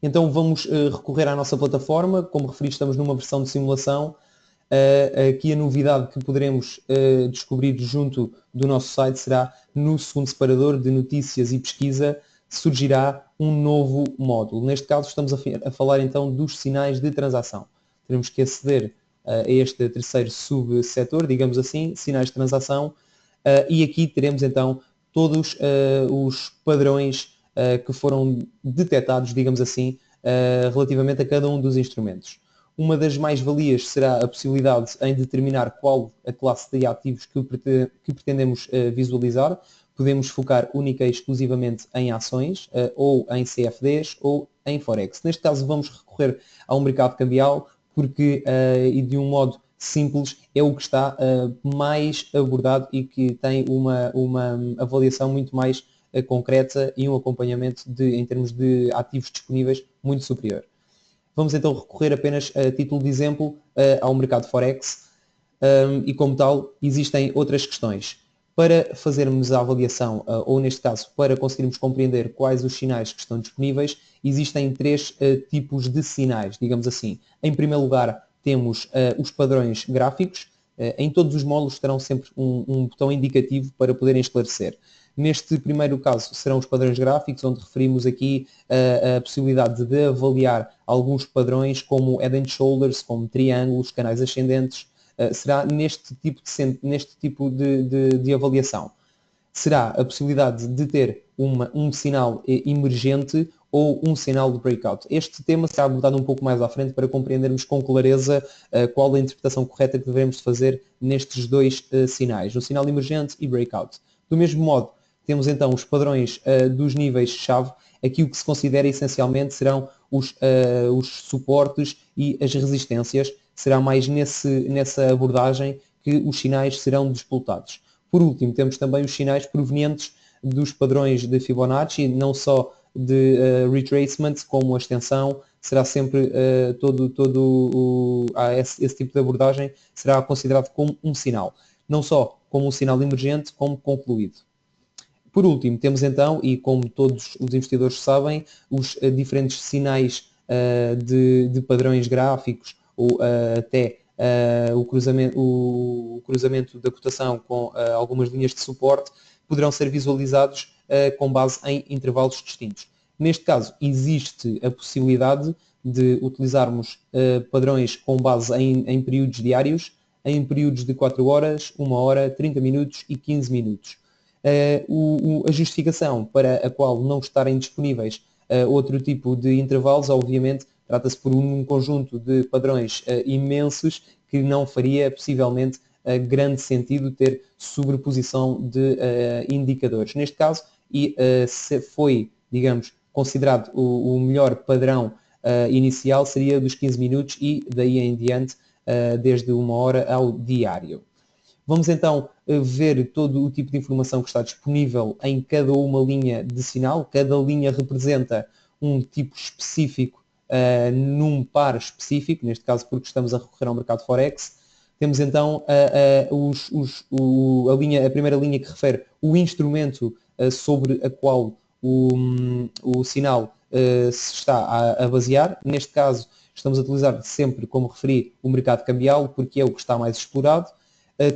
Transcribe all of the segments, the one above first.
Então vamos recorrer à nossa plataforma. Como referi, estamos numa versão de simulação. Aqui a novidade que poderemos descobrir junto do nosso site será, no segundo separador de notícias e pesquisa, surgirá um novo módulo. Neste caso estamos a falar então dos sinais de transação. Teremos que aceder a este terceiro subsetor, digamos assim, sinais de transação, e aqui teremos então todos os padrões que foram detectados, digamos assim, relativamente a cada um dos instrumentos. Uma das mais-valias será a possibilidade em determinar qual a classe de ativos que pretendemos visualizar. Podemos focar única e exclusivamente em ações, ou em CFDs, ou em Forex. Neste caso vamos recorrer a um mercado cambial, porque, e de um modo simples, é o que está mais abordado e que tem uma avaliação muito mais concreta e um acompanhamento em termos de ativos disponíveis muito superior. Vamos então recorrer apenas, a título de exemplo, ao mercado Forex, e como tal existem outras questões. Para fazermos a avaliação, ou neste caso, para conseguirmos compreender quais os sinais que estão disponíveis, existem três tipos de sinais, digamos assim. Em primeiro lugar, temos os padrões gráficos. Em todos os módulos terão sempre um botão indicativo para poderem esclarecer. Neste primeiro caso serão os padrões gráficos, onde referimos aqui a possibilidade de avaliar alguns padrões como Head and Shoulders, como triângulos, canais ascendentes. Será neste tipo de avaliação. Será a possibilidade de ter um sinal emergente ou um sinal de breakout. Este tema será abordado um pouco mais à frente para compreendermos com clareza qual a interpretação correta que devemos fazer nestes dois sinais, o sinal emergente e breakout. Do mesmo modo, temos então os padrões dos níveis-chave. Aqui o que se considera essencialmente serão os suportes e as resistências. Será mais nessa abordagem que os sinais serão disputados. Por último, temos também os sinais provenientes dos padrões de Fibonacci, não só de retracement, como a extensão. Será sempre esse tipo de abordagem será considerado como um sinal. Não só como um sinal emergente, como concluído. Por último, temos então, e como todos os investidores sabem, os diferentes sinais de padrões gráficos, ou até o cruzamento da cotação com algumas linhas de suporte, poderão ser visualizados com base em intervalos distintos. Neste caso, existe a possibilidade de utilizarmos padrões com base em períodos diários, em períodos de 4 horas, 1 hora, 30 minutos e 15 minutos. A justificação para a qual não estarem disponíveis outro tipo de intervalos, obviamente, trata-se por um conjunto de padrões imensos que não faria possivelmente grande sentido ter sobreposição de indicadores. Neste caso, foi, digamos, considerado o melhor padrão inicial seria dos 15 minutos e daí em diante, desde 1 hora ao diário. Vamos então ver todo o tipo de informação que está disponível em cada uma linha de sinal. Cada linha representa um tipo específico num par específico, neste caso porque estamos a recorrer ao mercado Forex. Temos então a primeira linha que refere o instrumento sobre a qual o sinal se está a basear. Neste caso, estamos a utilizar sempre, como referi, o mercado cambial, porque é o que está mais explorado.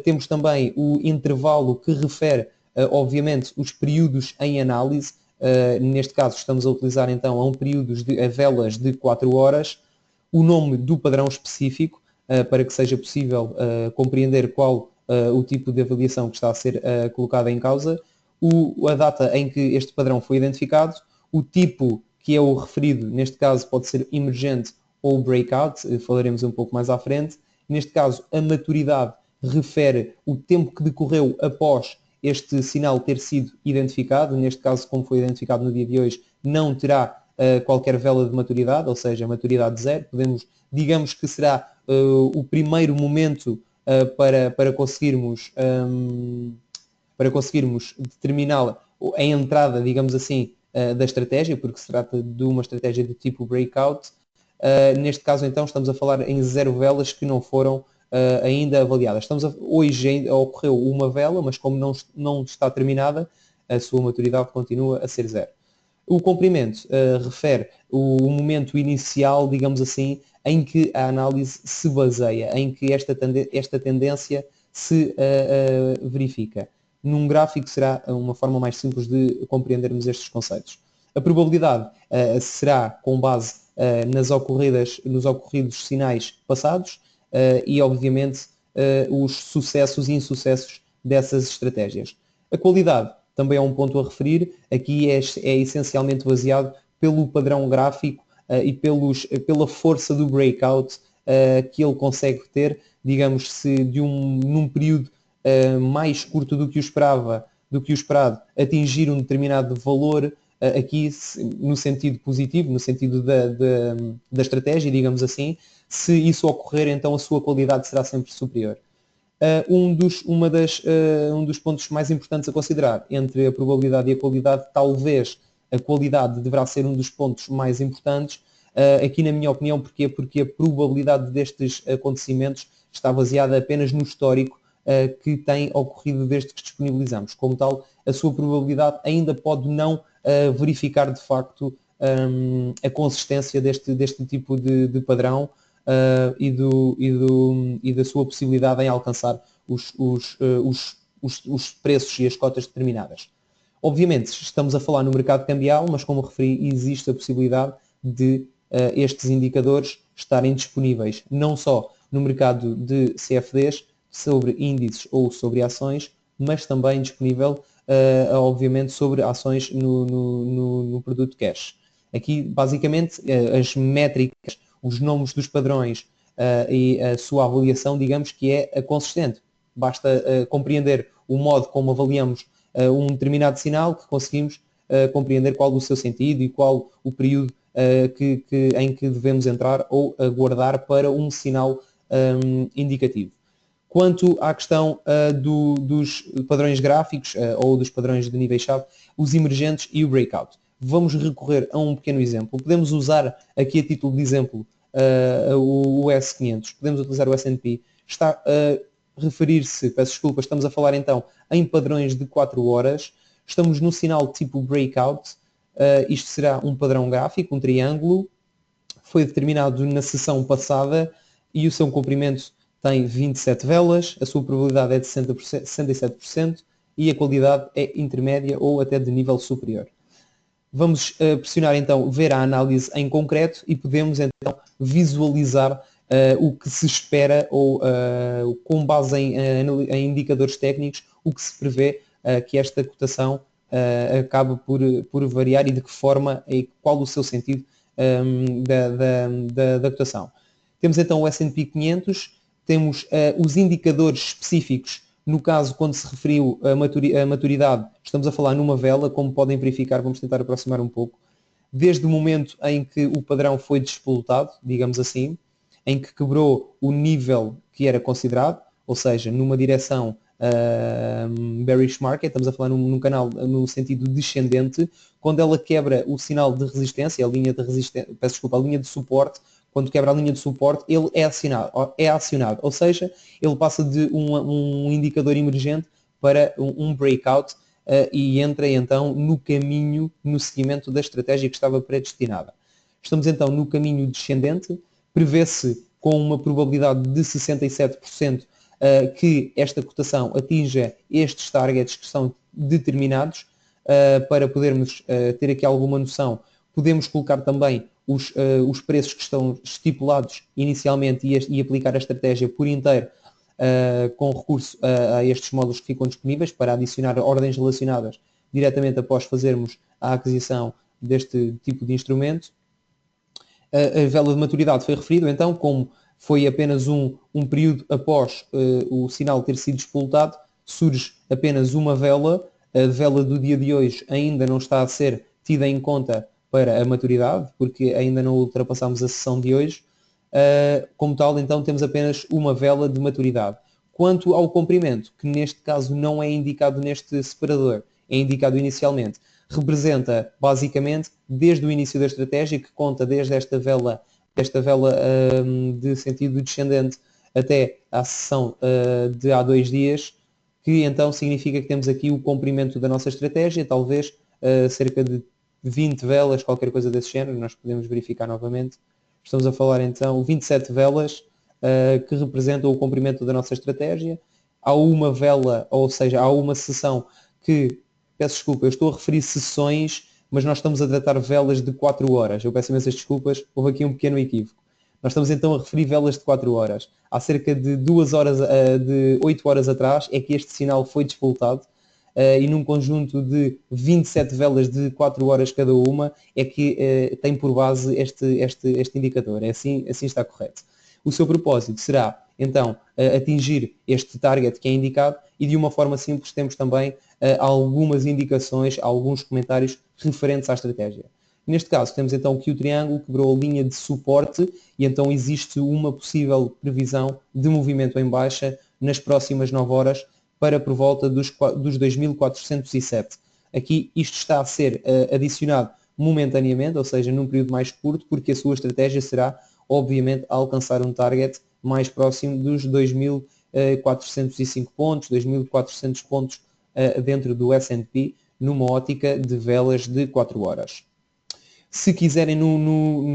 Temos também o intervalo que refere, obviamente, os períodos em análise. Neste caso, estamos a utilizar então a velas de 4 horas. O nome do padrão específico, para que seja possível compreender qual o tipo de avaliação que está a ser colocada em causa. A data em que este padrão foi identificado. O tipo que é o referido, neste caso pode ser emergente ou breakout, falaremos um pouco mais à frente. Neste caso, a maturidade refere o tempo que decorreu após este sinal ter sido identificado. Neste caso, como foi identificado no dia de hoje, não terá qualquer vela de maturidade, ou seja, maturidade zero. Digamos que será o primeiro momento para conseguirmos determinar a entrada, digamos assim, da estratégia, porque se trata de uma estratégia do tipo breakout. Neste caso, então, estamos a falar em 0 velas que não foram ainda avaliadas. Hoje ainda ocorreu uma vela, mas como não está terminada, a sua maturidade continua a ser 0. O comprimento refere o momento inicial, digamos assim, em que a análise se baseia, em que esta tendência se verifica. Num gráfico será uma forma mais simples de compreendermos estes conceitos. A probabilidade será com base nos ocorridos sinais passados e, obviamente, os sucessos e insucessos dessas estratégias. A qualidade também é um ponto a referir, aqui é essencialmente baseado pelo padrão gráfico e pela força do breakout que ele consegue ter, digamos, se num período mais curto do que o esperado, atingir um determinado valor, aqui no sentido positivo, no sentido da estratégia, digamos assim, se isso ocorrer, então a sua qualidade será sempre superior. Um dos pontos mais importantes a considerar entre a probabilidade e a qualidade, talvez a qualidade deverá ser um dos pontos mais importantes, aqui na minha opinião, porquê? Porque a probabilidade destes acontecimentos está baseada apenas no histórico que tem ocorrido desde que disponibilizamos. Como tal, a sua probabilidade ainda pode não verificar de facto a consistência deste tipo de padrão e da sua possibilidade em alcançar os preços e as cotas determinadas. Obviamente, estamos a falar no mercado cambial, mas como referi, existe a possibilidade de estes indicadores estarem disponíveis não só no mercado de CFDs, sobre índices ou sobre ações, mas também disponível, obviamente, sobre ações no produto cash. Aqui, basicamente, as métricas, os nomes dos padrões e a sua avaliação, digamos que é consistente. Basta compreender o modo como avaliamos um determinado sinal que conseguimos compreender qual o seu sentido e qual o período em que devemos entrar ou aguardar para um sinal indicativo. Quanto à questão dos padrões gráficos ou dos padrões de níveis-chave, os emergentes e o breakout. Vamos recorrer a um pequeno exemplo. Podemos usar aqui a título de exemplo o S500, podemos utilizar o S&P. Está a referir-se, peço desculpa, estamos a falar então em padrões de 4 horas. Estamos no sinal tipo breakout. Isto será um padrão gráfico, um triângulo. Foi determinado na sessão passada e o seu comprimento tem 27 velas, a sua probabilidade é de 67% e a qualidade é intermédia ou até de nível superior. Vamos pressionar então ver a análise em concreto e podemos então visualizar o que se espera ou com base em indicadores técnicos, o que se prevê que esta cotação acabe por variar e de que forma e qual o seu sentido da cotação. Temos então o S&P 500, temos os indicadores específicos. No caso, quando se referiu a maturidade, estamos a falar numa vela, como podem verificar, vamos tentar aproximar um pouco, desde o momento em que o padrão foi despolutado, digamos assim, em que quebrou o nível que era considerado, ou seja, numa direção bearish market, estamos a falar num canal no sentido descendente, quando ela quebra o sinal de resistência, a linha de resistência, peço desculpa, a linha de suporte, quando quebra a linha de suporte, ele é acionado, ou seja, ele passa de um indicador emergente para um breakout e entra então no caminho, no seguimento da estratégia que estava predestinada. Estamos então no caminho descendente, prevê-se com uma probabilidade de 67% que esta cotação atinja estes targets que são determinados. Para podermos ter aqui alguma noção, podemos colocar também os preços que estão estipulados inicialmente e aplicar a estratégia por inteiro com recurso a estes módulos que ficam disponíveis para adicionar ordens relacionadas diretamente após fazermos a aquisição deste tipo de instrumento. A vela de maturidade foi referido, então, como foi apenas um período após o sinal ter sido despolutado, surge apenas uma vela. A vela do dia de hoje ainda não está a ser tida em conta para a maturidade, porque ainda não ultrapassamos a sessão de hoje. Como tal, então, temos apenas uma vela de maturidade. Quanto ao comprimento, que neste caso não é indicado neste separador, é indicado inicialmente, representa basicamente desde o início da estratégia, que conta desde esta vela de sentido descendente até à sessão de há 2 dias, que então significa que temos aqui o comprimento da nossa estratégia, talvez cerca de 20 velas, qualquer coisa desse género, nós podemos verificar novamente. Estamos a falar então 27 velas que representam o cumprimento da nossa estratégia. Há uma vela, ou seja, há uma sessão que, peço desculpa, eu estou a referir sessões, mas nós estamos a tratar velas de 4 horas. Eu peço imensas desculpas, houve aqui um pequeno equívoco. Nós estamos então a referir velas de 4 horas. Há cerca de 2 horas, de 8 horas atrás, é que este sinal foi despoltado e num conjunto de 27 velas de 4 horas cada uma, é que tem por base este indicador. Assim está correto. O seu propósito será, então, atingir este target que é indicado e de uma forma simples temos também algumas indicações, alguns comentários referentes à estratégia. Neste caso, temos então que o triângulo quebrou a linha de suporte e então existe uma possível previsão de movimento em baixa nas próximas 9 horas para por volta dos 2.407. Aqui isto está a ser adicionado momentaneamente, ou seja, num período mais curto, porque a sua estratégia será, obviamente, alcançar um target mais próximo dos 2.405 pontos, 2.400 pontos dentro do S&P, numa ótica de velas de 4 horas. Se quiserem,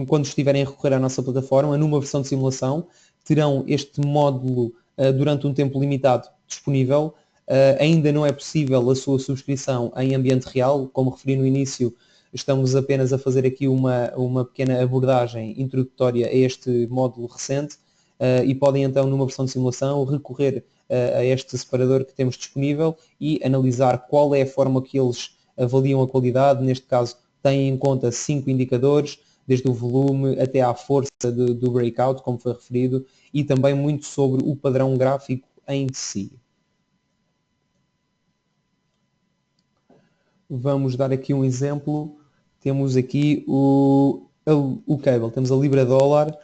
quando estiverem a recorrer à nossa plataforma, numa versão de simulação, terão este módulo durante um tempo limitado disponível. Ainda não é possível a sua subscrição em ambiente real, como referi no início, estamos apenas a fazer aqui uma pequena abordagem introdutória a este módulo recente e podem então, numa versão de simulação, recorrer a este separador que temos disponível e analisar qual é a forma que eles avaliam a qualidade. Neste caso, têm em conta 5 indicadores, desde o volume até à força do breakout, como foi referido, e também muito sobre o padrão gráfico em si. Vamos dar aqui um exemplo. Temos aqui o cable, temos a libra-dólar,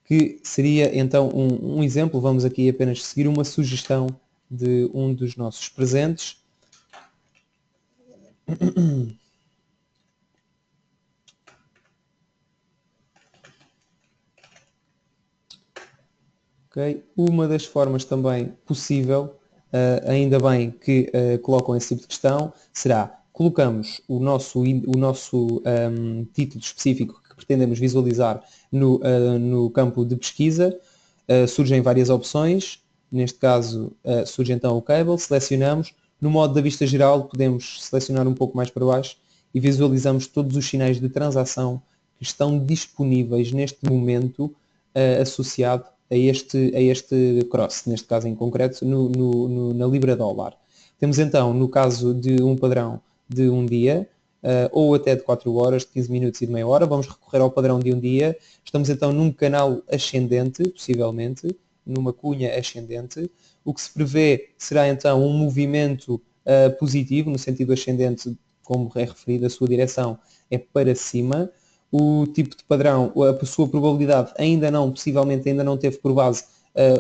que seria então um exemplo. Vamos aqui apenas seguir uma sugestão de um dos nossos presentes. Okay. Uma das formas também possível, ainda bem que colocam esse tipo de questão, será colocamos o nosso título específico que pretendemos visualizar no campo de pesquisa, surgem várias opções, neste caso surge então o cable, selecionamos, no modo da vista geral podemos selecionar um pouco mais para baixo e visualizamos todos os sinais de transação que estão disponíveis neste momento associado a este cross, neste caso em concreto, na libra-dólar. Temos então, no caso de um padrão de um dia, ou até de 4 horas, de 15 minutos e de meia hora, vamos recorrer ao padrão de um dia. Estamos então num canal ascendente, possivelmente, numa cunha ascendente. O que se prevê será então um movimento positivo, no sentido ascendente, como é referido, a sua direção é para cima. O tipo de padrão, a sua probabilidade possivelmente ainda não teve por base,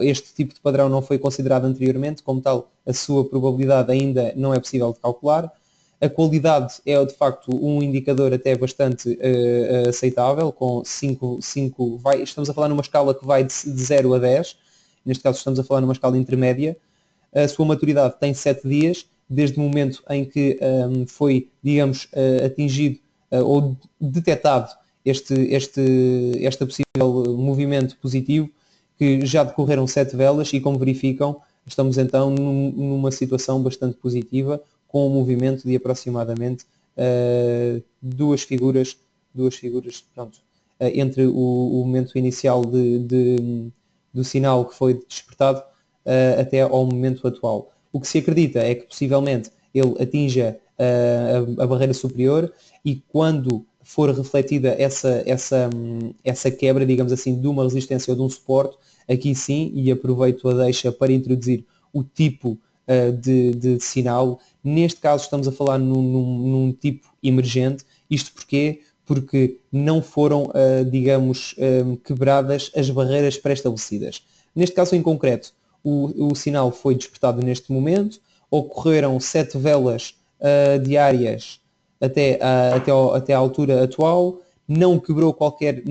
este tipo de padrão não foi considerado anteriormente, como tal, a sua probabilidade ainda não é possível de calcular. A qualidade é, de facto, um indicador até bastante aceitável, com 5, estamos a falar numa escala que vai de 0 a 10, neste caso estamos a falar numa escala intermédia. A sua maturidade tem 7 dias, desde o momento em que foi, digamos, atingido ou detectado este possível movimento positivo, que já decorreram 7 velas e, como verificam, estamos então numa situação bastante positiva, com um movimento de aproximadamente duas figuras pronto, entre o momento inicial do sinal que foi despertado até ao momento atual. O que se acredita é que possivelmente ele atinja a barreira superior e quando for refletida essa quebra, digamos assim, de uma resistência ou de um suporte, aqui sim, e aproveito a deixa para introduzir o tipo de sinal. Neste caso estamos a falar num tipo emergente. Isto porquê? Porque não foram, digamos, quebradas as barreiras pré-estabelecidas. Neste caso em concreto, o sinal foi despertado neste momento, ocorreram 7 velas diárias até à altura atual, não quebrou qualquer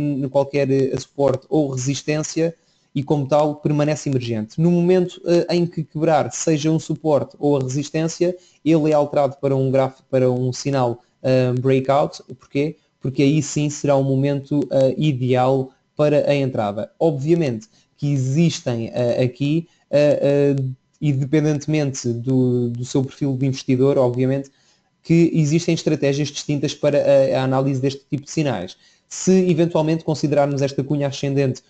suporte ou resistência e, como tal, permanece emergente. No momento em que quebrar, seja um suporte ou a resistência, ele é alterado para um gráfico, para um sinal breakout. Porquê? Porque aí sim será o momento ideal para a entrada. Obviamente que existem aqui, independentemente do seu perfil de investidor, obviamente, que existem estratégias distintas para a análise deste tipo de sinais. Se eventualmente considerarmos esta cunha ascendente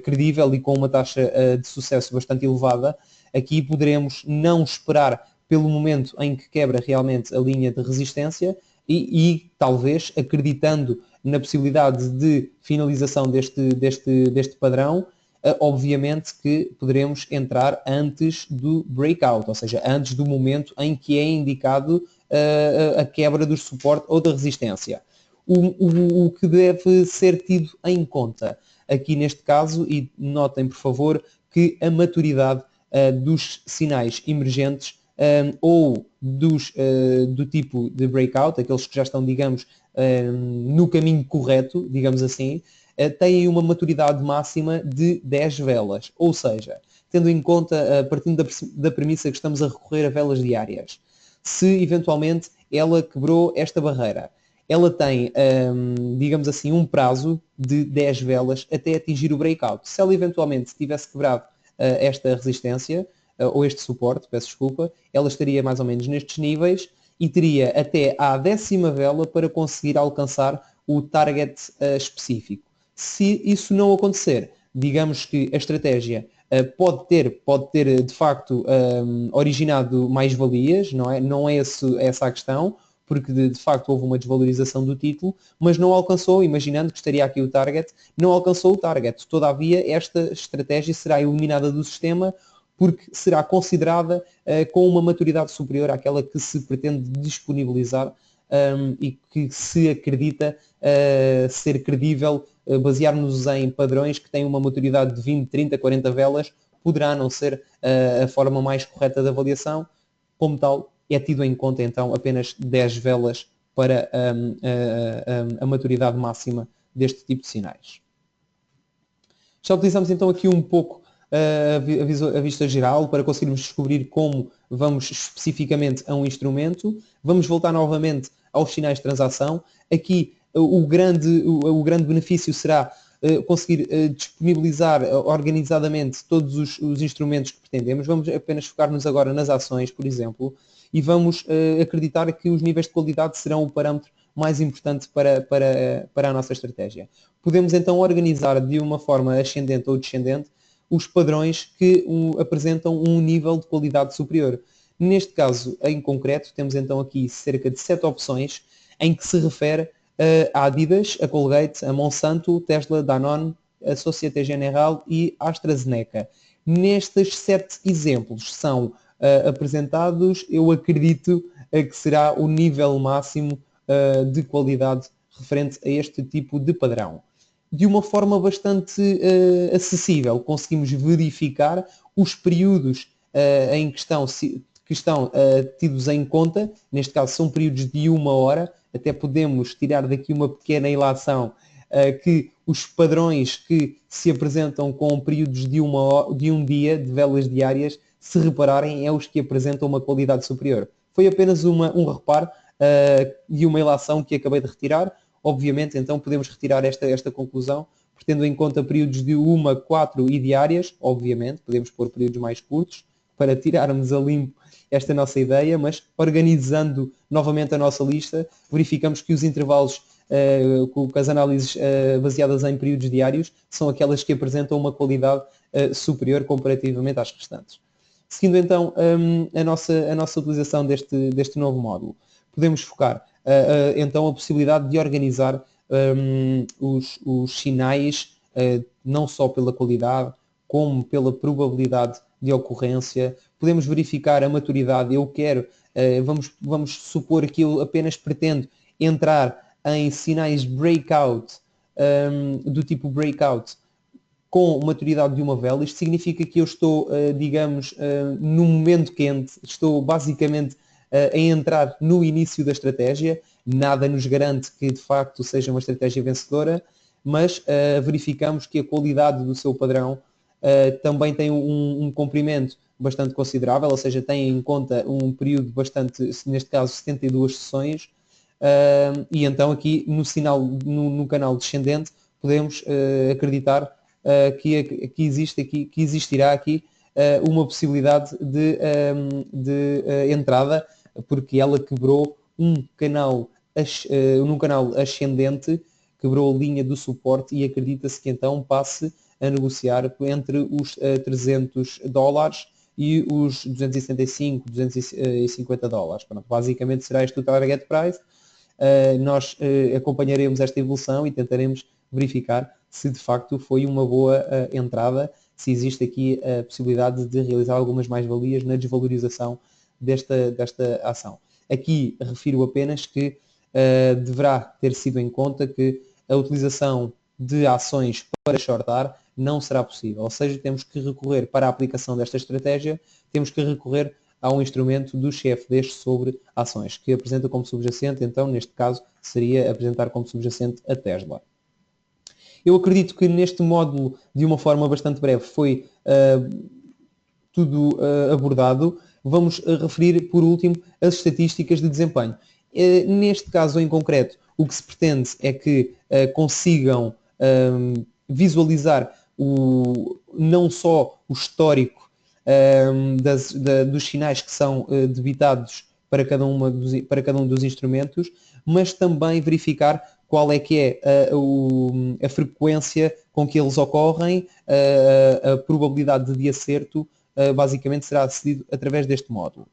credível e com uma taxa de sucesso bastante elevada, aqui poderemos não esperar pelo momento em que quebra realmente a linha de resistência e talvez acreditando na possibilidade de finalização deste padrão, obviamente que poderemos entrar antes do breakout, ou seja, antes do momento em que é indicado a quebra do suporte ou da resistência. O que deve ser tido em conta aqui neste caso, e notem por favor que a maturidade dos sinais emergentes ou do tipo de breakout, aqueles que já estão, digamos, no caminho correto, digamos assim, têm uma maturidade máxima de 10 velas. Ou seja, tendo em conta, partindo da premissa que estamos a recorrer a velas diárias, se eventualmente ela quebrou esta barreira, ela tem, digamos assim, um prazo de 10 velas até atingir o breakout. Se ela eventualmente tivesse quebrado esta resistência, ou este suporte, peço desculpa, ela estaria mais ou menos nestes níveis e teria até à 10ª vela para conseguir alcançar o target específico. Se isso não acontecer, digamos que a estratégia pode ter de facto originado mais-valias, não é? Não é essa a questão, porque de facto houve uma desvalorização do título, mas não alcançou, imaginando que estaria aqui o target, não alcançou o target. Todavia, esta estratégia será eliminada do sistema porque será considerada com uma maturidade superior àquela que se pretende disponibilizar e que se acredita ser credível, basear-nos em padrões que têm uma maturidade de 20, 30, 40 velas, poderá não ser a forma mais correta de avaliação. Como tal, é tido em conta então apenas 10 velas para a maturidade máxima deste tipo de sinais. Já utilizamos então aqui um pouco a vista geral para conseguirmos descobrir como vamos especificamente a um instrumento. Vamos voltar novamente aos sinais de transação. Aqui o grande benefício será conseguir disponibilizar organizadamente todos os instrumentos que pretendemos. Vamos apenas focar-nos agora nas ações, por exemplo, e vamos acreditar que os níveis de qualidade serão o parâmetro mais importante para a nossa estratégia. Podemos então organizar de uma forma ascendente ou descendente os padrões que apresentam um nível de qualidade superior. Neste caso, em concreto, temos então aqui cerca de 7 opções em que se refere a Adidas, a Colgate, a Monsanto, Tesla, Danone, a Société Générale e a AstraZeneca. Nestes 7 exemplos são apresentados, eu acredito que será o nível máximo de qualidade referente a este tipo de padrão. De uma forma bastante acessível, conseguimos verificar os períodos em que estão tidos em conta, neste caso são períodos de 1 hora, até podemos tirar daqui uma pequena ilação que os padrões que se apresentam com períodos de um dia, de velas diárias, se repararem, é os que apresentam uma qualidade superior. Foi apenas um reparo e uma ilação que acabei de retirar. Obviamente, então, podemos retirar esta conclusão, tendo em conta períodos de 1, 4 e diárias, obviamente, podemos pôr períodos mais curtos, para tirarmos a limpo esta nossa ideia, mas organizando novamente a nossa lista, verificamos que os intervalos com as análises baseadas em períodos diários são aquelas que apresentam uma qualidade superior comparativamente às restantes. Seguindo então a nossa utilização deste novo módulo, podemos focar então a possibilidade de organizar os sinais não só pela qualidade, como pela probabilidade de ocorrência. Podemos verificar a maturidade. Eu quero, vamos supor que eu apenas pretendo entrar em sinais breakout, do tipo breakout, com maturidade de uma vela. Isto significa que eu estou, digamos, num momento quente, estou basicamente a entrar no início da estratégia. Nada nos garante que de facto seja uma estratégia vencedora, mas verificamos que a qualidade do seu padrão também tem um comprimento bastante considerável, ou seja, tem em conta um período bastante, neste caso 72 sessões, e então aqui no sinal, no canal descendente, podemos acreditar que existirá aqui uma possibilidade de entrada, porque ela quebrou num canal ascendente, quebrou a linha do suporte e acredita-se que então passe a negociar entre os $300 e os 275, 250 dólares. Pronto, basicamente será este o target price. Nós acompanharemos esta evolução e tentaremos verificar se de facto foi uma boa entrada, se existe aqui a possibilidade de realizar algumas mais-valias na desvalorização desta ação. Aqui refiro apenas que deverá ter sido em conta que a utilização de ações para shortar não será possível, ou seja, temos que recorrer para a aplicação desta estratégia, temos que recorrer a um instrumento dos CFDs sobre ações, que apresenta como subjacente, então neste caso seria apresentar como subjacente a Tesla. Eu acredito que neste módulo, de uma forma bastante breve, foi tudo abordado. Vamos referir, por último, as estatísticas de desempenho. Neste caso em concreto, o que se pretende é que consigam visualizar não só o histórico dos sinais que são debitados para cada um dos instrumentos, mas também verificar qual é que é a frequência com que eles ocorrem, a probabilidade de acerto, basicamente será acedido através deste módulo.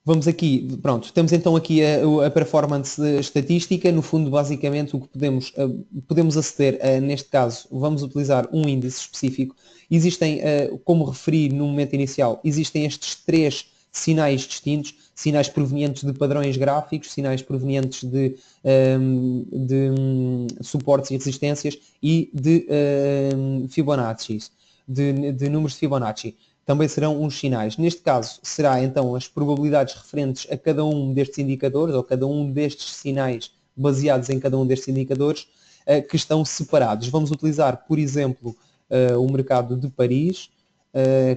Vamos aqui, pronto, temos então aqui a performance estatística. No fundo, basicamente, o que podemos aceder, neste caso, vamos utilizar um índice específico. Existem, como referi no momento inicial, existem estes 3 sinais distintos, sinais provenientes de padrões gráficos, sinais provenientes de suportes e resistências e de Fibonacci, de números de Fibonacci. Também serão uns sinais. Neste caso, será então as probabilidades referentes a cada um destes indicadores, ou cada um destes sinais baseados em cada um destes indicadores, que estão separados. Vamos utilizar, por exemplo, o mercado de Paris,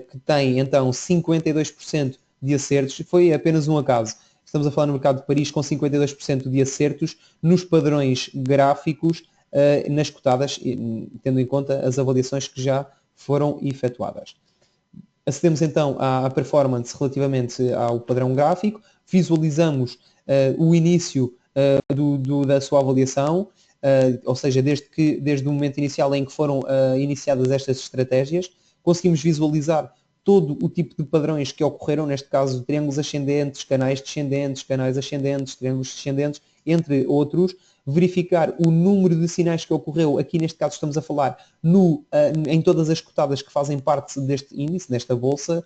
que tem então 52% de acertos. Foi apenas um acaso. Estamos a falar no mercado de Paris com 52% de acertos nos padrões gráficos, nas cotadas, tendo em conta as avaliações que já foram efetuadas. Acedemos então à performance relativamente ao padrão gráfico, visualizamos o início da sua avaliação, ou seja, desde o momento inicial em que foram iniciadas estas estratégias, conseguimos visualizar todo o tipo de padrões que ocorreram, neste caso triângulos ascendentes, canais descendentes, canais ascendentes, triângulos descendentes, entre outros, verificar o número de sinais que ocorreu, aqui neste caso estamos a falar em todas as cotadas que fazem parte deste índice, nesta bolsa,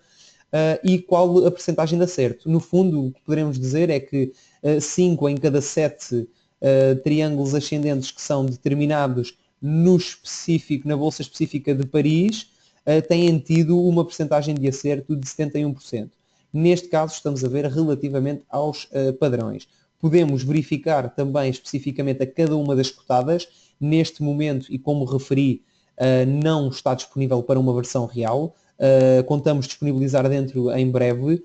e qual a percentagem de acerto. No fundo, o que poderemos dizer é que 5 em cada 7 triângulos ascendentes que são determinados na bolsa específica de Paris têm tido uma percentagem de acerto de 71%. Neste caso, estamos a ver relativamente aos padrões. Podemos verificar também especificamente a cada uma das cotadas. Neste momento, e como referi, não está disponível para uma versão real. Contamos disponibilizar dentro em breve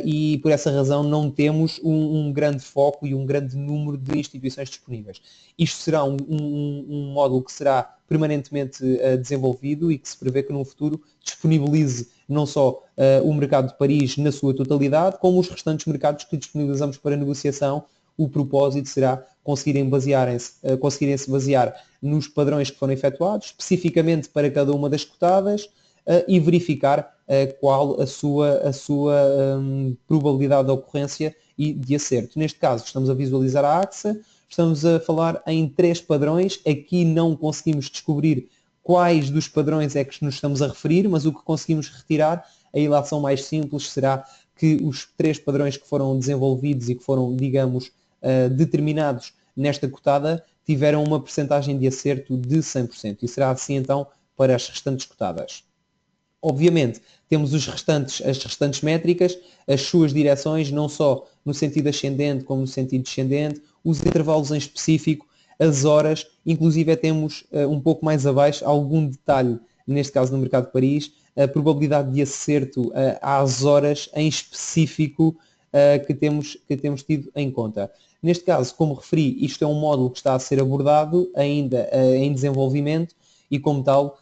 e por essa razão não temos um grande foco e um grande número de instituições disponíveis. Isto será um módulo que será permanentemente desenvolvido e que se prevê que no futuro disponibilize não só o mercado de Paris na sua totalidade, como os restantes mercados que disponibilizamos para negociação. O propósito será conseguirem-se basear nos padrões que foram efetuados, especificamente para cada uma das cotadas, e verificar qual a sua probabilidade de ocorrência e de acerto. Neste caso, estamos a visualizar a AXA, estamos a falar em 3 padrões. Aqui não conseguimos descobrir quais dos padrões é que nos estamos a referir, mas o que conseguimos retirar, a ilação mais simples, será que os 3 padrões que foram desenvolvidos e que foram, digamos, determinados nesta cotada, tiveram uma percentagem de acerto de 100%. E será assim então para as restantes cotadas. Obviamente, temos as restantes métricas, as suas direções, não só no sentido ascendente como no sentido descendente, os intervalos em específico, as horas, inclusive temos um pouco mais abaixo algum detalhe, neste caso no mercado de Paris, a probabilidade de acerto às horas em específico que temos tido em conta. Neste caso, como referi, isto é um módulo que está a ser abordado, ainda em desenvolvimento, e como tal,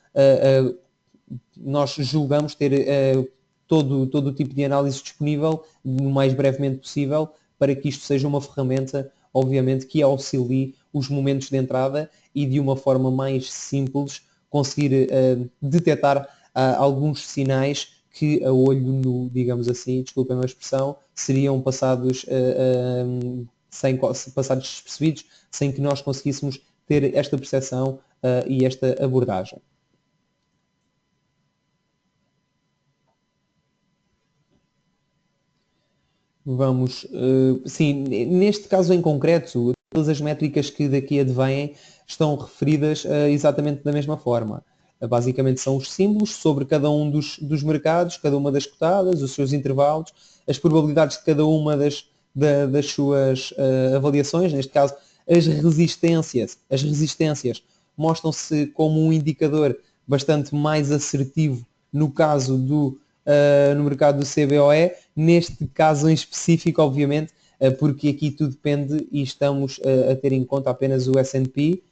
nós julgamos ter todo o tipo de análise disponível no mais brevemente possível, para que isto seja uma ferramenta, obviamente, que auxilie os momentos de entrada e de uma forma mais simples conseguir detectar alguns sinais que a olho nu, digamos assim, desculpem a expressão, seriam passados passados despercebidos, sem que nós conseguíssemos ter esta percepção e esta abordagem. Vamos, sim, neste caso em concreto, todas as métricas que daqui advêm estão referidas exatamente da mesma forma. Basicamente são os símbolos sobre cada um dos mercados, cada uma das cotadas, os seus intervalos, as probabilidades de cada uma das suas avaliações, neste caso as resistências. As resistências mostram-se como um indicador bastante mais assertivo no caso no mercado do CBOE, neste caso em específico, obviamente, porque aqui tudo depende e estamos a ter em conta apenas o S&P,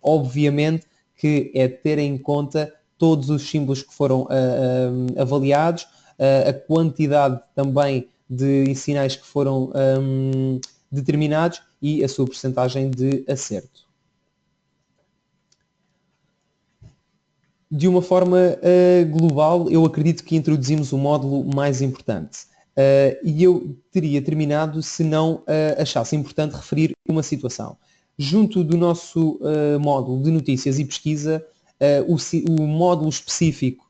obviamente que é ter em conta todos os símbolos que foram avaliados, a quantidade também de sinais que foram determinados e a sua percentagem de acerto. De uma forma global, eu acredito que introduzimos o módulo mais importante. E eu teria terminado se não achasse importante referir uma situação. Junto do nosso módulo de notícias e pesquisa, o módulo específico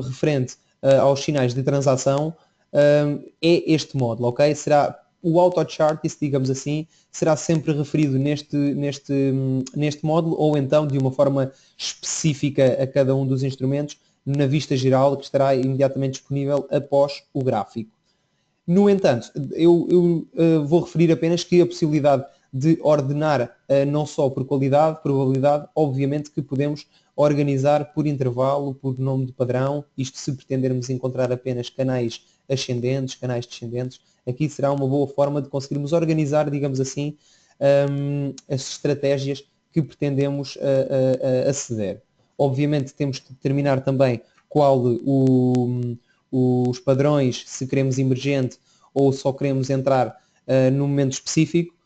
referente aos sinais de transação é este módulo, ok? Será o AutoChart, digamos assim, será sempre referido neste módulo, ou então de uma forma específica a cada um dos instrumentos, na vista geral, que estará imediatamente disponível após o gráfico. No entanto, eu vou referir apenas que a possibilidade de ordenar não só por qualidade, probabilidade, obviamente que podemos organizar por intervalo, por nome de padrão, isto se pretendermos encontrar apenas canais ascendentes, canais descendentes, aqui será uma boa forma de conseguirmos organizar, digamos assim, as estratégias que pretendemos aceder. Obviamente temos que determinar também qual os padrões, se queremos emergente ou só queremos entrar no momento específico,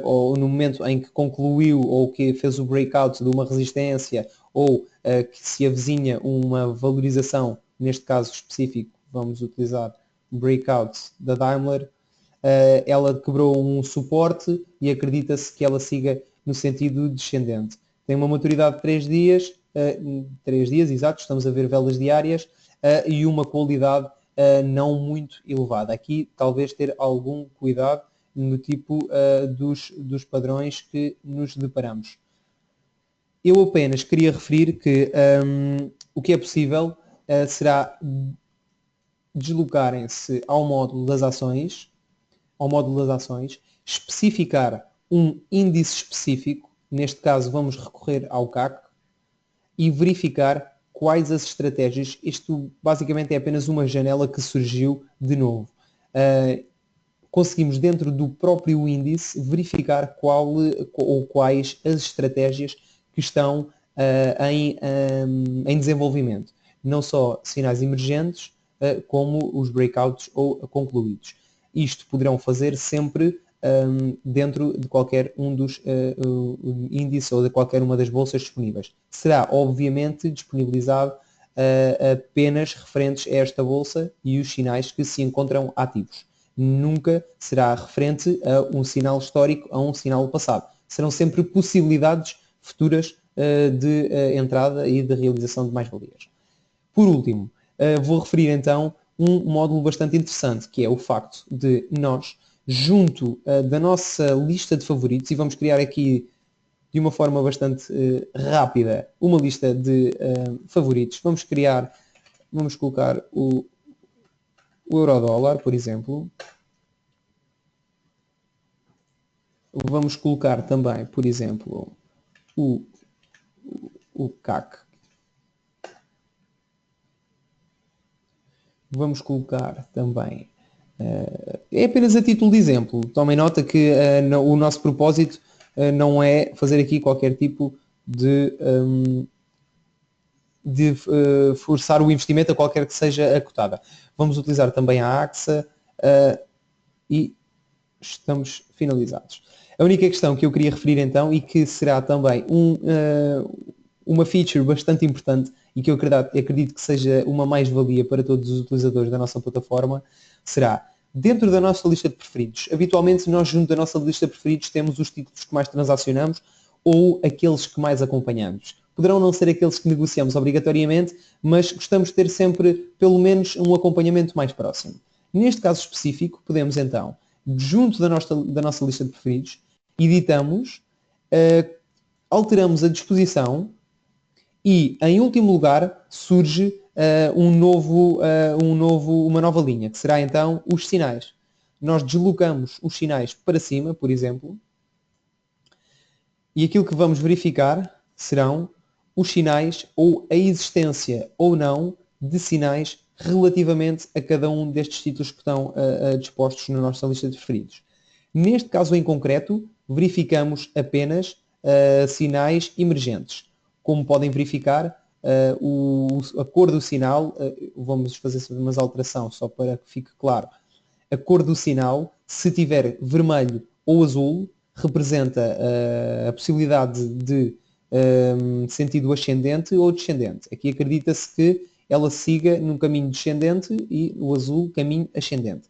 ou no momento em que concluiu ou que fez o breakout de uma resistência, ou que se avizinha uma valorização, neste caso específico, vamos utilizar o breakout da Daimler, ela quebrou um suporte e acredita-se que ela siga no sentido descendente. Tem uma maturidade de 3 dias, 3 dias, exato, estamos a ver velas diárias, e uma qualidade não muito elevada. Aqui talvez ter algum cuidado no tipo dos padrões que nos deparamos. Eu apenas queria referir que o que é possível será deslocarem-se ao módulo das ações, especificar um índice específico, neste caso vamos recorrer ao CAC, e verificar quais as estratégias. Isto basicamente é apenas uma janela que surgiu de novo. Conseguimos dentro do próprio índice verificar qual ou quais as estratégias que estão em desenvolvimento. Não só sinais emergentes, como os breakouts ou concluídos. Isto poderão fazer sempre dentro de qualquer um dos índices ou de qualquer uma das bolsas disponíveis. Será, obviamente, disponibilizado apenas referentes a esta bolsa e os sinais que se encontram ativos. Nunca será referente a um sinal histórico, a um sinal passado. Serão sempre possibilidades futuras de entrada e de realização de mais-valias. Por último, vou referir então um módulo bastante interessante, que é o facto de nós, junto da nossa lista de favoritos, e vamos criar aqui de uma forma bastante rápida uma lista de favoritos. Vamos colocar o euro-dólar, por exemplo. Vamos colocar também, por exemplo, o CAC. vamos colocar também, é apenas a título de exemplo, tomem nota que o nosso propósito não é fazer aqui qualquer tipo de forçar o investimento a qualquer que seja a cotada. Vamos utilizar também a AXA e estamos finalizados. A única questão que eu queria referir então, e que será também uma feature bastante importante e que eu acredito que seja uma mais-valia para todos os utilizadores da nossa plataforma, será dentro da nossa lista de preferidos. Habitualmente nós junto da nossa lista de preferidos temos os títulos que mais transacionamos ou aqueles que mais acompanhamos. Poderão não ser aqueles que negociamos obrigatoriamente, mas gostamos de ter sempre pelo menos um acompanhamento mais próximo. Neste caso específico, podemos então, junto da nossa lista de preferidos, editamos, alteramos a disposição e, em último lugar, surge uma nova linha, que será então os sinais. Nós deslocamos os sinais para cima, por exemplo, e aquilo que vamos verificar serão os sinais ou a existência ou não de sinais relativamente a cada um destes títulos que estão dispostos na nossa lista de preferidos. Neste caso em concreto, verificamos apenas sinais emergentes. Como podem verificar, a cor do sinal, vamos fazer uma alteração só para que fique claro. A cor do sinal, se tiver vermelho ou azul, representa a possibilidade de sentido ascendente ou descendente. Aqui acredita-se que ela siga num caminho descendente e o azul caminho ascendente.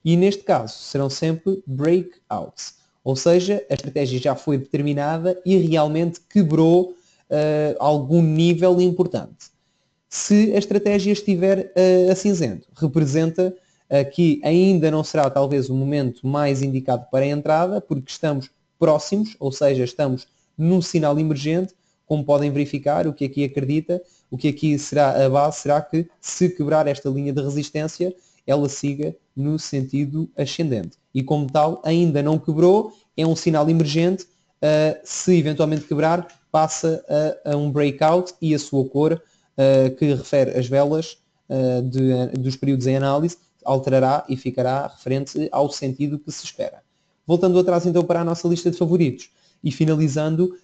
E neste caso serão sempre breakouts, ou seja, a estratégia já foi determinada e realmente quebrou algum nível importante. Se a estratégia estiver a cinzento, representa que ainda não será talvez o momento mais indicado para a entrada, porque estamos próximos, ou seja, estamos num sinal emergente, como podem verificar, o que aqui acredita, o que aqui será a base, será que se quebrar esta linha de resistência, ela siga no sentido ascendente. E como tal, ainda não quebrou, é um sinal emergente, se eventualmente quebrar, passa a um breakout e a sua cor, que refere as velas dos períodos em análise, alterará e ficará referente ao sentido que se espera. Voltando atrás então para a nossa lista de favoritos e finalizando,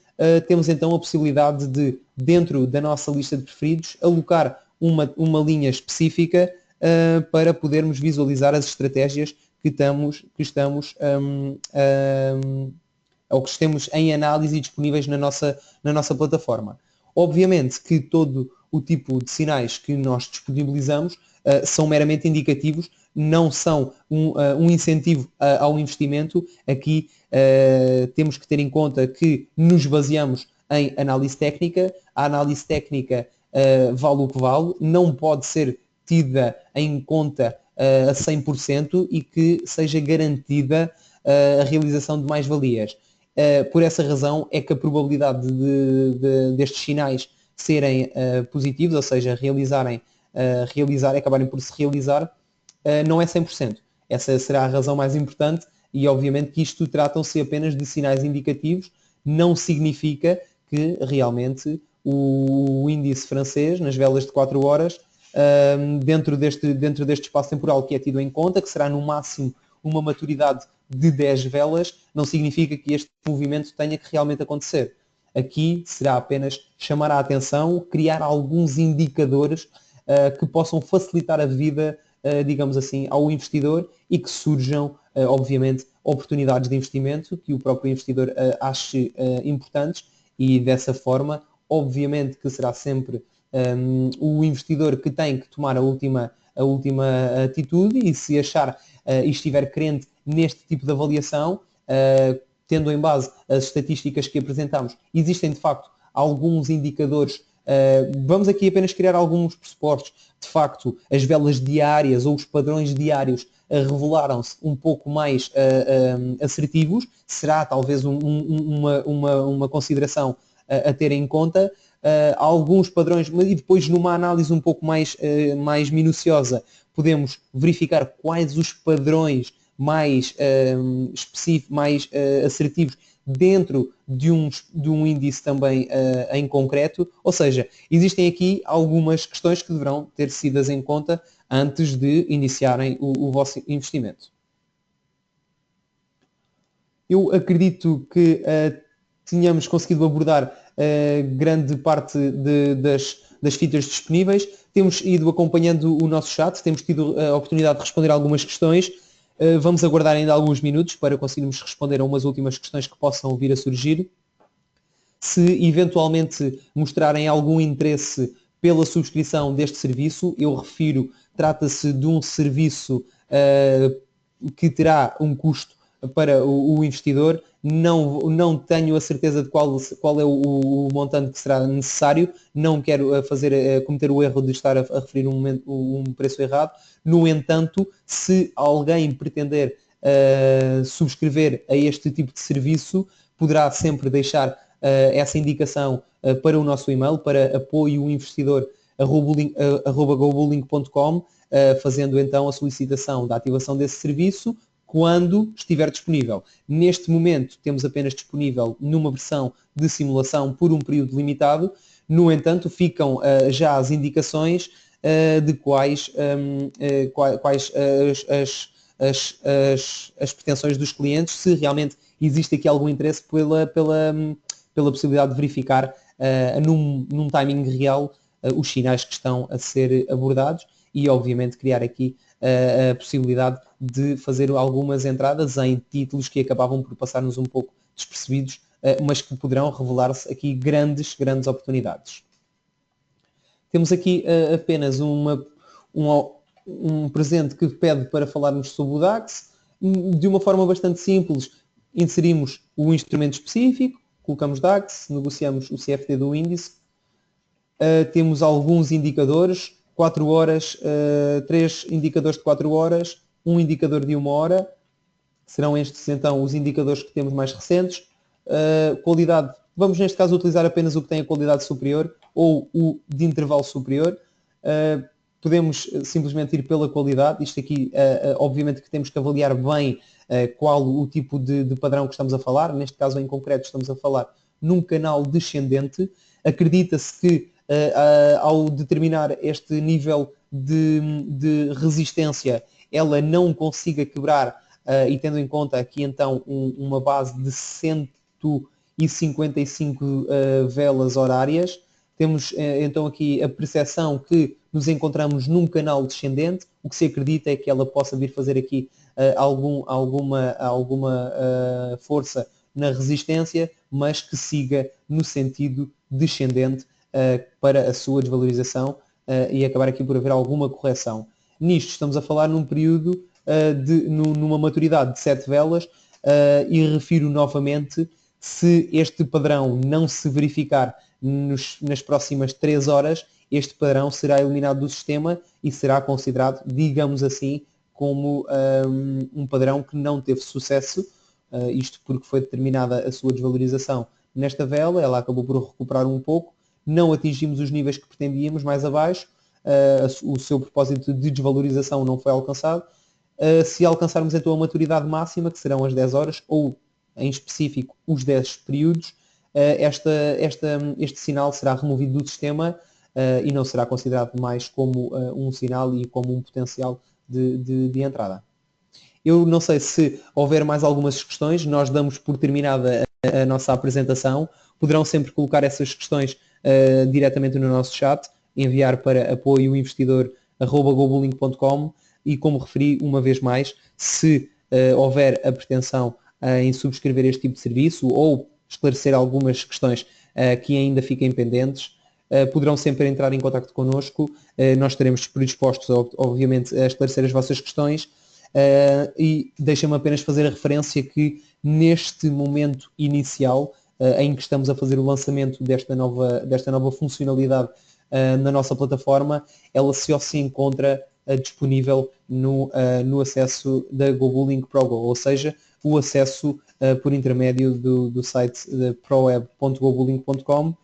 temos então a possibilidade de, dentro da nossa lista de preferidos, alocar uma linha específica para podermos visualizar as estratégias que estamos ou que estemos em análise e disponíveis na nossa plataforma. Obviamente que todo o tipo de sinais que nós disponibilizamos são meramente indicativos, não são um incentivo ao investimento. Aqui temos que ter em conta que nos baseamos em análise técnica. A análise técnica vale o que vale, não pode ser tida em conta a 100% e que seja garantida a realização de mais-valias. Por essa razão é que a probabilidade destes sinais serem positivos, ou seja, acabarem por se realizar, não é 100%. Essa será a razão mais importante e obviamente que isto tratam-se apenas de sinais indicativos, não significa que realmente o índice francês, nas velas de 4 horas, dentro deste espaço temporal que é tido em conta, que será no máximo uma maturidade de 10 velas, não significa que este movimento tenha que realmente acontecer. Aqui será apenas chamar a atenção, criar alguns indicadores que possam facilitar a vida, digamos assim, ao investidor e que surjam, obviamente, oportunidades de investimento que o próprio investidor ache importantes e dessa forma, obviamente que será sempre o investidor que tem que tomar a última atitude e se achar e estiver crente neste tipo de avaliação, tendo em base as estatísticas que apresentamos, existem de facto alguns indicadores. Vamos aqui apenas criar alguns pressupostos. De facto, as velas diárias ou os padrões diários revelaram-se um pouco mais assertivos. Será talvez uma consideração a ter em conta. Alguns padrões, e depois numa análise um pouco mais minuciosa, podemos verificar quais os padrões mais específicos, mais assertivos dentro de um índice também em concreto. Ou seja, existem aqui algumas questões que deverão ter sido em conta antes de iniciarem o vosso investimento. Eu acredito que tínhamos conseguido abordar grande parte das features disponíveis. Temos ido acompanhando o nosso chat, temos tido a oportunidade de responder algumas questões. Vamos aguardar ainda alguns minutos para conseguirmos responder a umas últimas questões que possam vir a surgir. Se eventualmente mostrarem algum interesse pela subscrição deste serviço, eu refiro, trata-se de um serviço que terá um custo para o investidor. Não tenho a certeza de qual é o montante que será necessário, não quero cometer o erro de estar a referir um preço errado. No entanto, se alguém pretender subscrever a este tipo de serviço, poderá sempre deixar essa indicação para o nosso e-mail, para apoioinvestidor@gobulink.com, fazendo então a solicitação da ativação desse serviço quando estiver disponível. Neste momento temos apenas disponível numa versão de simulação por um período limitado. No entanto, ficam já as indicações de quais as pretensões dos clientes, se realmente existe aqui algum interesse pela possibilidade de verificar num timing real os sinais que estão a ser abordados e, obviamente, criar aqui a possibilidade de fazer algumas entradas em títulos que acabavam por passar-nos um pouco despercebidos, mas que poderão revelar-se aqui grandes oportunidades. Temos aqui apenas um presente que pede para falarmos sobre o DAX. De uma forma bastante simples, inserimos o instrumento específico, colocamos DAX, negociamos o CFD do índice, temos alguns indicadores, 4 horas, 3 indicadores de 4 horas, um indicador de 1 hora, serão estes então os indicadores que temos mais recentes. Qualidade, vamos neste caso utilizar apenas o que tem a qualidade superior ou o de intervalo superior. Podemos simplesmente ir pela qualidade. Isto aqui, obviamente que temos que avaliar bem qual o tipo de padrão que estamos a falar. Neste caso em concreto estamos a falar num canal descendente. Acredita-se que ao determinar este nível de resistência, ela não consiga quebrar, e tendo em conta aqui então uma base de 155 velas horárias, temos então aqui a percepção que nos encontramos num canal descendente. O que se acredita é que ela possa vir fazer aqui alguma força na resistência, mas que siga no sentido descendente para a sua desvalorização e acabar aqui por haver alguma correção. Nisto estamos a falar num período numa maturidade de 7 velas e refiro novamente, se este padrão não se verificar nas próximas 3 horas, este padrão será eliminado do sistema e será considerado, digamos assim, como um padrão que não teve sucesso, isto porque foi determinada a sua desvalorização nesta vela, ela acabou por recuperar um pouco, não atingimos os níveis que pretendíamos mais abaixo, o seu propósito de desvalorização não foi alcançado. Se alcançarmos então a maturidade máxima, que serão as 10 horas, ou em específico os 10 períodos, este sinal será removido do sistema e não será considerado mais como um sinal e como um potencial de entrada. Eu não sei se houver mais algumas questões, nós damos por terminada a nossa apresentação. Poderão sempre colocar essas questões diretamente no nosso chat, enviar para apoioinvestidor@gobulink.com e, como referi uma vez mais, se houver a pretensão em subscrever este tipo de serviço ou esclarecer algumas questões que ainda fiquem pendentes, poderão sempre entrar em contacto connosco. Nós estaremos predispostos, obviamente, a esclarecer as vossas questões. E deixa-me apenas fazer a referência que neste momento inicial em que estamos a fazer o lançamento desta nova funcionalidade na nossa plataforma, ela só se encontra disponível no acesso da GoBulink ProGo, ou seja, o acesso por intermédio do site proweb.gobulink.com.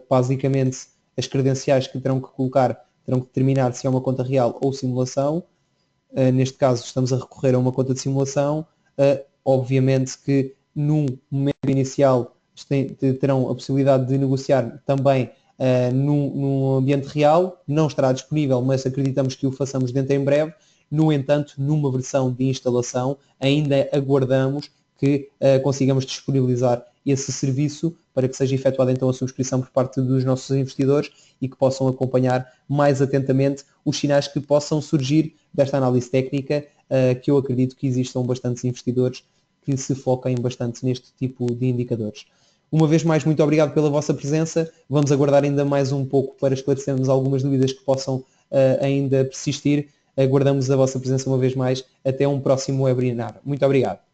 Basicamente, as credenciais que terão que colocar terão que determinar se é uma conta real ou simulação. Neste caso estamos a recorrer a uma conta de simulação. Obviamente que num momento inicial terão a possibilidade de negociar também num ambiente real, não estará disponível, mas acreditamos que o façamos dentro em breve. No entanto, numa versão de instalação, ainda aguardamos que consigamos disponibilizar esse serviço para que seja efetuada então a subscrição por parte dos nossos investidores e que possam acompanhar mais atentamente os sinais que possam surgir desta análise técnica, que eu acredito que existam bastantes investidores que se foquem bastante neste tipo de indicadores. Uma vez mais, muito obrigado pela vossa presença. Vamos aguardar ainda mais um pouco para esclarecermos algumas dúvidas que possam ainda persistir. Aguardamos a vossa presença uma vez mais. Até um próximo webinar. Muito obrigado.